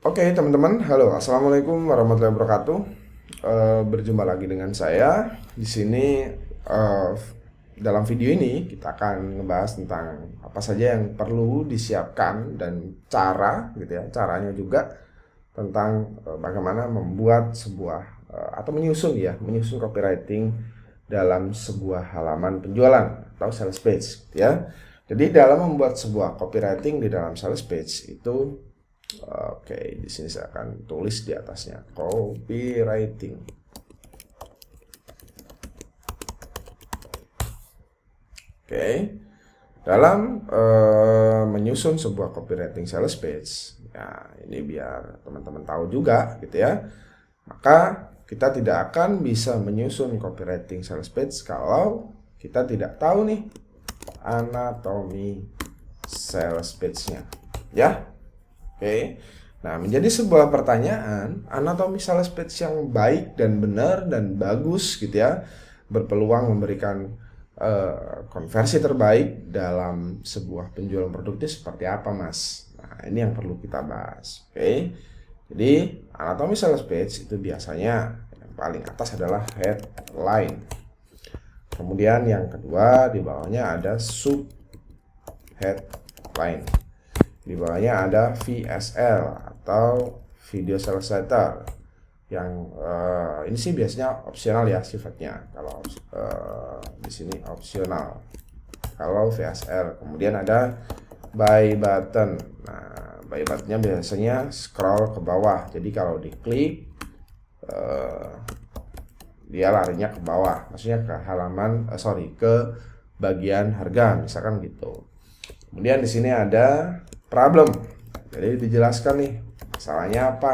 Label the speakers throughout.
Speaker 1: Oke teman-teman, halo, assalamualaikum warahmatullahi wabarakatuh. Berjumpa lagi dengan saya di sini. eh, Dalam video ini kita akan ngebahas tentang apa saja yang perlu disiapkan dan cara, gitu ya, caranya juga tentang bagaimana membuat sebuah atau menyusun copywriting dalam sebuah halaman penjualan atau sales page, gitu ya. Jadi dalam membuat sebuah copywriting di dalam sales page itu, oke, di sini saya akan tulis di atasnya copywriting. Oke, dalam menyusun sebuah copywriting sales page, ya ini biar teman-teman tahu juga, gitu ya. Maka kita tidak akan bisa menyusun copywriting sales page kalau kita tidak tahu nih anatomi sales page-nya, ya. Oke. Nah, menjadi sebuah pertanyaan, anatomi sales page yang baik dan benar dan bagus, gitu ya, berpeluang memberikan konversi terbaik dalam sebuah penjualan produk itu seperti apa, Mas? Nah, ini yang perlu kita bahas. Oke. Jadi, anatomi sales page itu biasanya yang paling atas adalah headline. Kemudian yang kedua di bawahnya ada sub headline. Di bawahnya ada VSL atau video sales letter, yang ini sih biasanya opsional ya sifatnya. Kalau di sini opsional kalau VSL. Kemudian ada buy button. Nah, buy buttonnya biasanya scroll ke bawah, jadi kalau diklik dia larinya ke bawah, maksudnya ke halaman ke bagian harga misalkan gitu. Kemudian di sini ada problem, jadi dijelaskan nih masalahnya apa.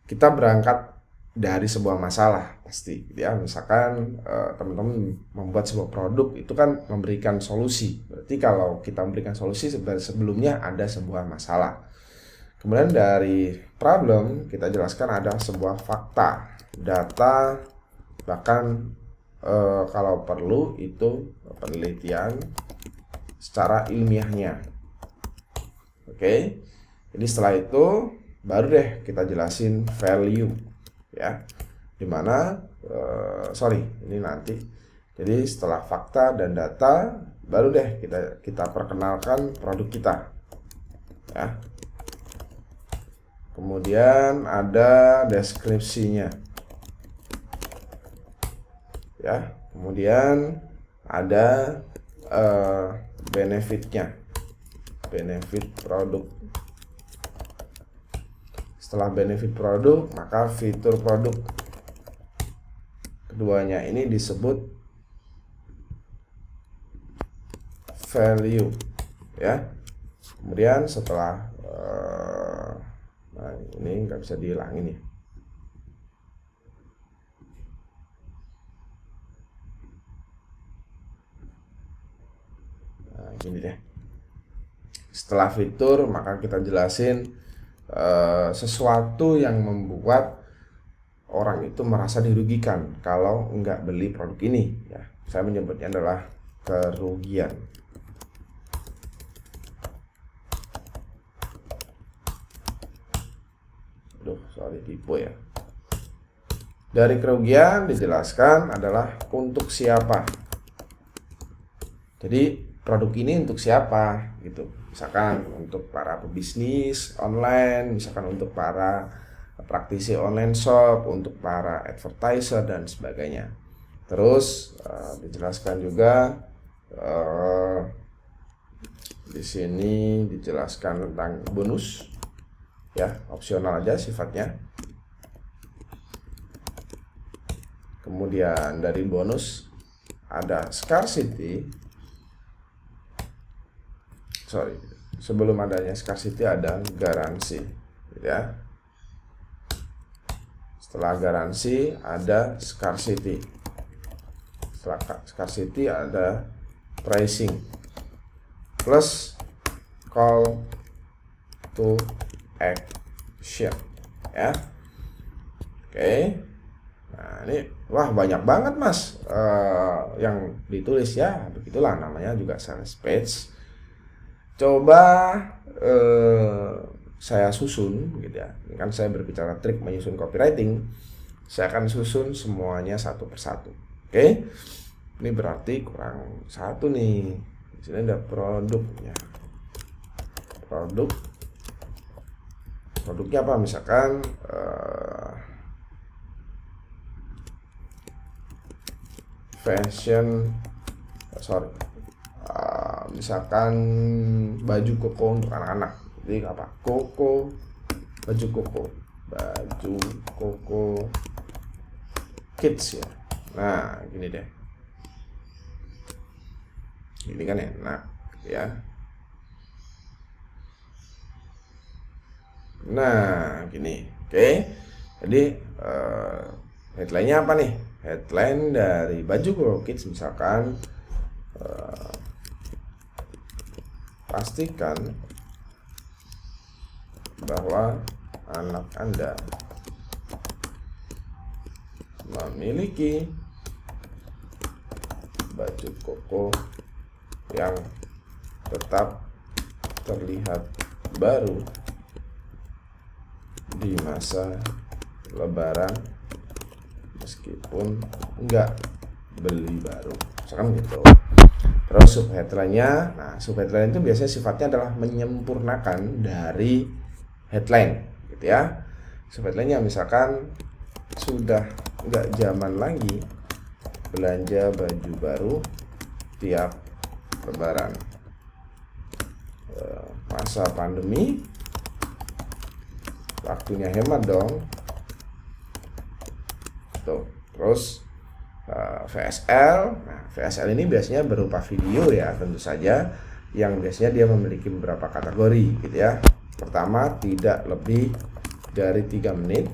Speaker 1: Kita berangkat dari sebuah masalah pasti, ya. Misalkan teman-teman membuat sebuah produk itu kan memberikan solusi. Berarti kalau kita memberikan solusi sebelumnya ada sebuah masalah. Kemudian dari problem kita jelaskan ada sebuah fakta, data, bahkan kalau perlu itu penelitian secara ilmiahnya. Oke. Jadi setelah itu baru deh kita jelasin value, ya. Dimana ini nanti. Jadi setelah fakta dan data baru deh kita perkenalkan produk kita, ya. Kemudian ada deskripsinya, ya. Kemudian ada benefitnya, benefit produk. Setelah benefit produk, maka fitur produk. Keduanya ini disebut value, ya. Kemudian setelah nah ini nggak bisa dihilangin ya. Nah, gini deh. Setelah fitur, maka kita jelasin sesuatu yang membuat orang itu merasa dirugikan kalau nggak beli produk ini, ya. Saya menyebutnya adalah kerugian. Tipe ya. Dari kerugian dijelaskan adalah untuk siapa. Jadi produk ini untuk siapa gitu. Misalkan untuk para pebisnis online, misalkan untuk para praktisi online shop, untuk para advertiser dan sebagainya. Terus dijelaskan juga di sini dijelaskan tentang bonus, ya, opsional aja sifatnya. Kemudian dari bonus ada scarcity. Sebelum adanya scarcity ada garansi, ya. Setelah garansi ada scarcity. Setelah scarcity ada pricing plus call to action, ya. Oke. Nah, ini wah banyak banget, Mas, yang ditulis, ya. Begitulah namanya juga sales page. Coba saya susun gitu ya. Ini kan saya berbicara trik menyusun copywriting. Saya akan susun semuanya satu persatu. Oke. Ini berarti kurang satu nih. Di sini ada produknya. Produknya apa? Misalkan misalkan baju koko untuk anak-anak. Jadi apa? Baju koko kids ya. Nah, gini deh. Ini kan enak ya. Nah, gini. Oke. Jadi headline-nya apa nih? Headline dari baju koko kids misalkan pastikan bahwa anak Anda memiliki baju koko yang tetap terlihat baru di masa Lebaran meskipun enggak beli baru, misalkan gitu. Terus subheadline-nya, nah subheadline itu biasanya sifatnya adalah menyempurnakan dari headline, gitu ya. Subheadline-nya misalkan sudah nggak zaman lagi belanja baju baru tiap Lebaran. Masa pandemi, waktunya hemat dong. Tuh, terus VSL. Nah, VSL ini biasanya berupa video ya, tentu saja, yang biasanya dia memiliki beberapa kategori gitu ya. Pertama, tidak lebih dari 3 menit.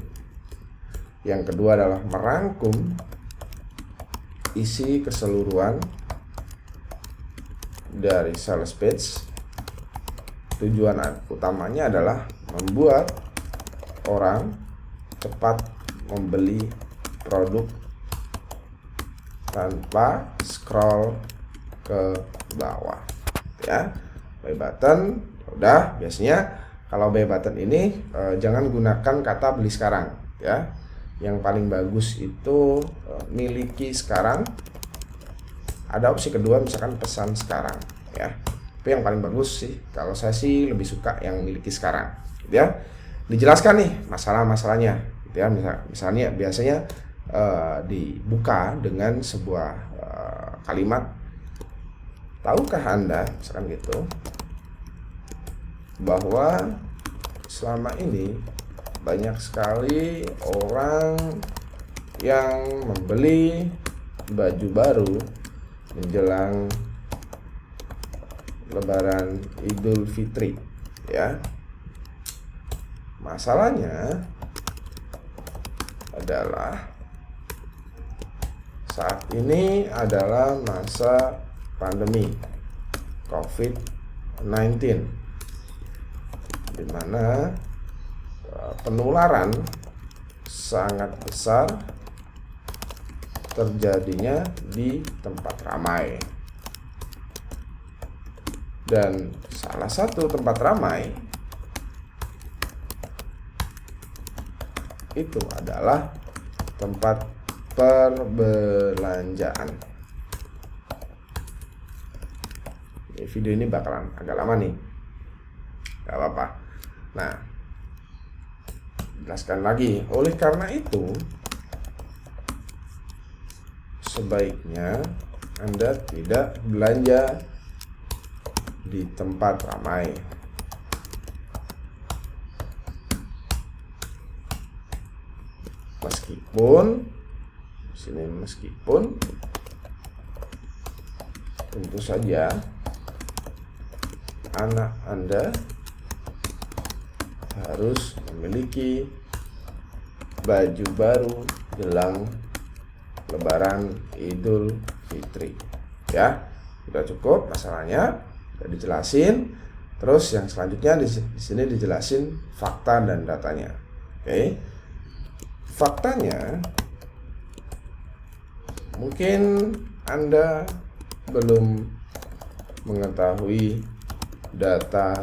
Speaker 1: Yang kedua adalah merangkum isi keseluruhan dari sales page. Tujuan utamanya adalah membuat orang cepat membeli produk tanpa scroll ke bawah ya. Buy button udah, biasanya kalau buy button ini jangan gunakan kata beli sekarang ya. Yang paling bagus itu miliki sekarang. Ada opsi kedua misalkan pesan sekarang ya. Tapi yang paling bagus sih kalau saya sih lebih suka yang miliki sekarang gitu ya. Dijelaskan nih masalah-masalahnya gitu ya. Misalnya biasanya dibuka dengan sebuah kalimat, tahukah Anda, misalkan gitu, bahwa selama ini banyak sekali orang yang membeli baju baru menjelang Lebaran Idul Fitri ya. Masalahnya adalah saat ini adalah masa pandemi COVID-19, di mana penularan sangat besar terjadinya di tempat ramai. Dan salah satu tempat ramai itu adalah tempat perbelanjaan. Video ini bakalan agak lama nih, gak apa-apa. Nah, jelaskan lagi. Oleh karena itu, sebaiknya Anda tidak belanja di tempat ramai. Meskipun tentu saja anak Anda harus memiliki baju baru jelang Lebaran Idul Fitri ya. Sudah cukup masalahnya, sudah dijelasin. Terus yang selanjutnya di sini dijelasin fakta dan datanya. Oke. Faktanya, mungkin Anda belum mengetahui data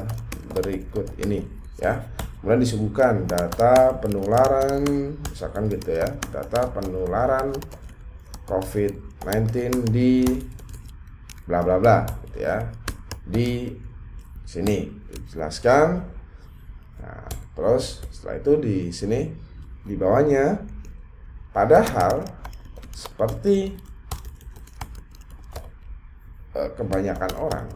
Speaker 1: berikut ini ya. Kemudian disuguhkan data penularan, misalkan gitu ya, data penularan COVID-19 di bla bla bla gitu ya. Di sini dijelaskan. Nah, terus setelah itu di sini di bawahnya, padahal seperti kebanyakan orang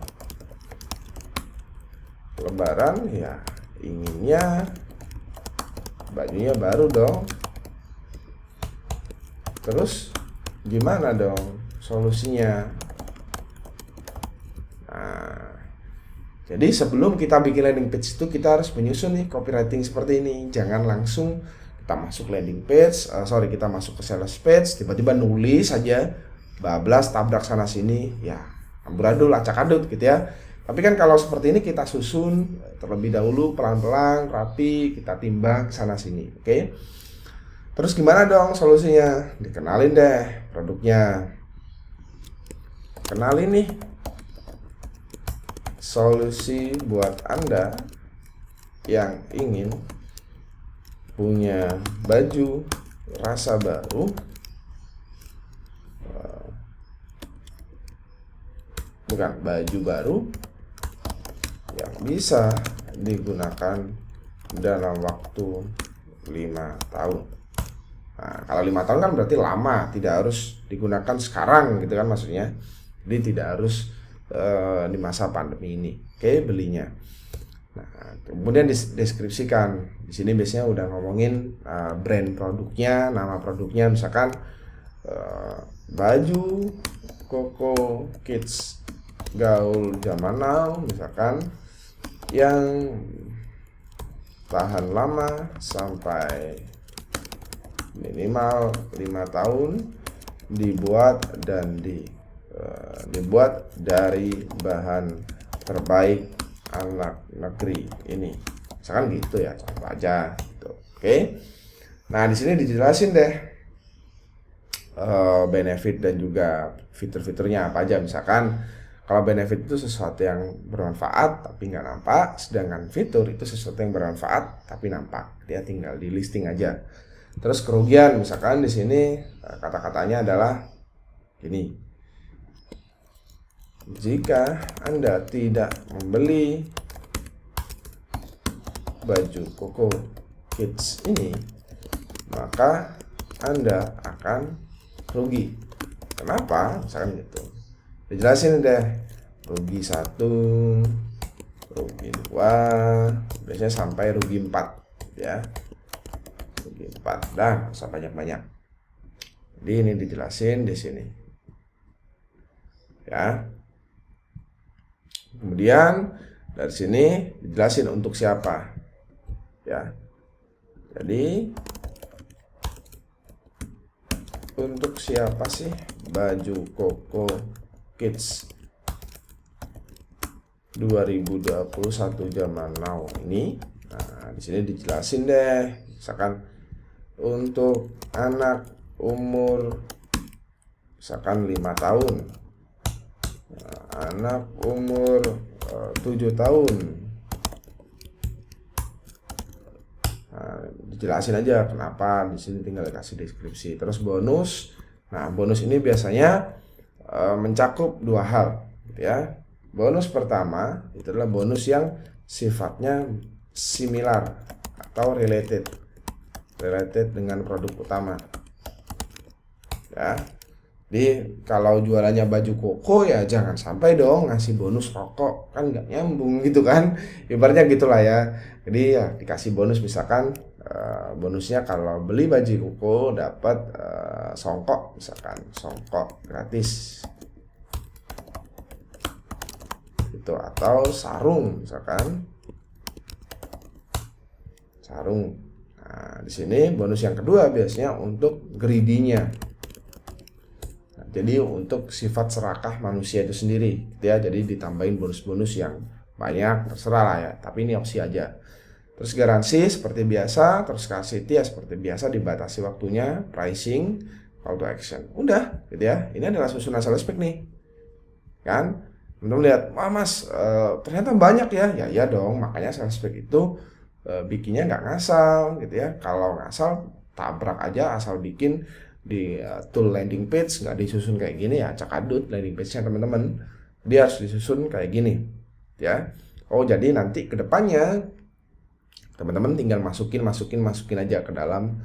Speaker 1: Lebaran ya inginnya bajunya baru dong. Terus gimana dong solusinya? Nah, jadi sebelum kita bikin landing page itu kita harus menyusun nih copywriting seperti ini. Jangan langsung kita masuk landing page, kita masuk ke sales page, tiba-tiba nulis aja bablas tabrak sana sini, ya amburadul acak-adut gitu ya. Tapi kan kalau seperti ini kita susun terlebih dahulu pelan-pelan, rapi, kita timbang sana sini, oke? Terus gimana dong solusinya? Dikenalin deh produknya. Kenalin nih solusi buat Anda yang ingin punya baju rasa baru, bukan baju baru yang bisa digunakan dalam waktu 5 tahun. Nah, kalau 5 tahun kan berarti lama, tidak harus digunakan sekarang gitu kan maksudnya. Jadi tidak harus di masa pandemi ini. Oke, belinya. Nah, kemudian deskripsikan. Di sini biasanya udah ngomongin brand produknya, nama produknya, misalkan baju Koko Kids gaul zaman now, misalkan yang tahan lama sampai minimal 5 tahun, dibuat dari bahan terbaik anak negeri ini, misalkan gitu ya, contoh aja gitu. Oke. Nah, di sini dijelasin deh benefit dan juga fitur-fiturnya apa aja. Misalkan kalau benefit itu sesuatu yang bermanfaat tapi nggak nampak, sedangkan fitur itu sesuatu yang bermanfaat tapi nampak. Dia tinggal di listing aja. Terus kerugian, misalkan di sini kata-katanya adalah gini: jika Anda tidak membeli baju Koko Kids ini, maka Anda akan rugi. Kenapa? Misalkan gitu. Dijelasin deh, rugi 1, rugi 2, biasanya sampai rugi 4 ya. Rugi 4, dah, usah banyak-banyak. Jadi ini dijelasin di sini. Ya. Kemudian dari sini dijelasin untuk siapa. Ya. Jadi untuk siapa sih baju Koko Kids 2021 zaman now ini? Nah, di sini dijelasin deh. Misalkan untuk anak umur misalkan 5 tahun, anak umur 7 tahun. Nah, dijelasin aja kenapa, di sini tinggal kasih deskripsi. Terus bonus. Nah, bonus ini biasanya mencakup 2 hal gitu ya. Bonus pertama itu adalah bonus yang sifatnya similar atau related dengan produk utama ya. Jadi kalau jualannya baju koko ya jangan sampai dong ngasih bonus rokok, kan nggak nyambung gitu kan, ibaratnya gitulah ya. Jadi ya dikasih bonus, misalkan bonusnya kalau beli baju koko dapat songkok, misalkan songkok gratis itu, atau sarung, misalkan sarung. Nah, di sini bonus yang kedua biasanya untuk greedy-nya. Nah, jadi untuk sifat serakah manusia itu sendiri gitu ya. Jadi ditambahin bonus-bonus yang banyak, terserah lah ya, tapi ini opsi aja. Terus garansi seperti biasa, terus scarcity ya seperti biasa, dibatasi waktunya, pricing, call to action. Udah gitu ya. Ini adalah susunan sales spec nih. Kan? Teman-teman lihat, wah mas, ternyata banyak ya. Ya iya dong, makanya sales page itu bikinnya nggak ngasal gitu ya. Kalau ngasal tabrak aja, asal bikin di tool landing page nggak disusun kayak gini ya, acak adut landing page-nya teman-teman. Dia harus disusun kayak gini ya. Oh jadi nanti kedepannya teman-teman tinggal masukin aja ke dalam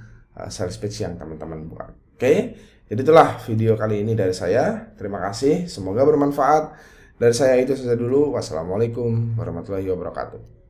Speaker 1: sales page yang teman-teman buat. Oke, jadi itulah video kali ini dari saya. Terima kasih, semoga bermanfaat. Dari saya itu saja dulu. Wassalamualaikum warahmatullahi wabarakatuh.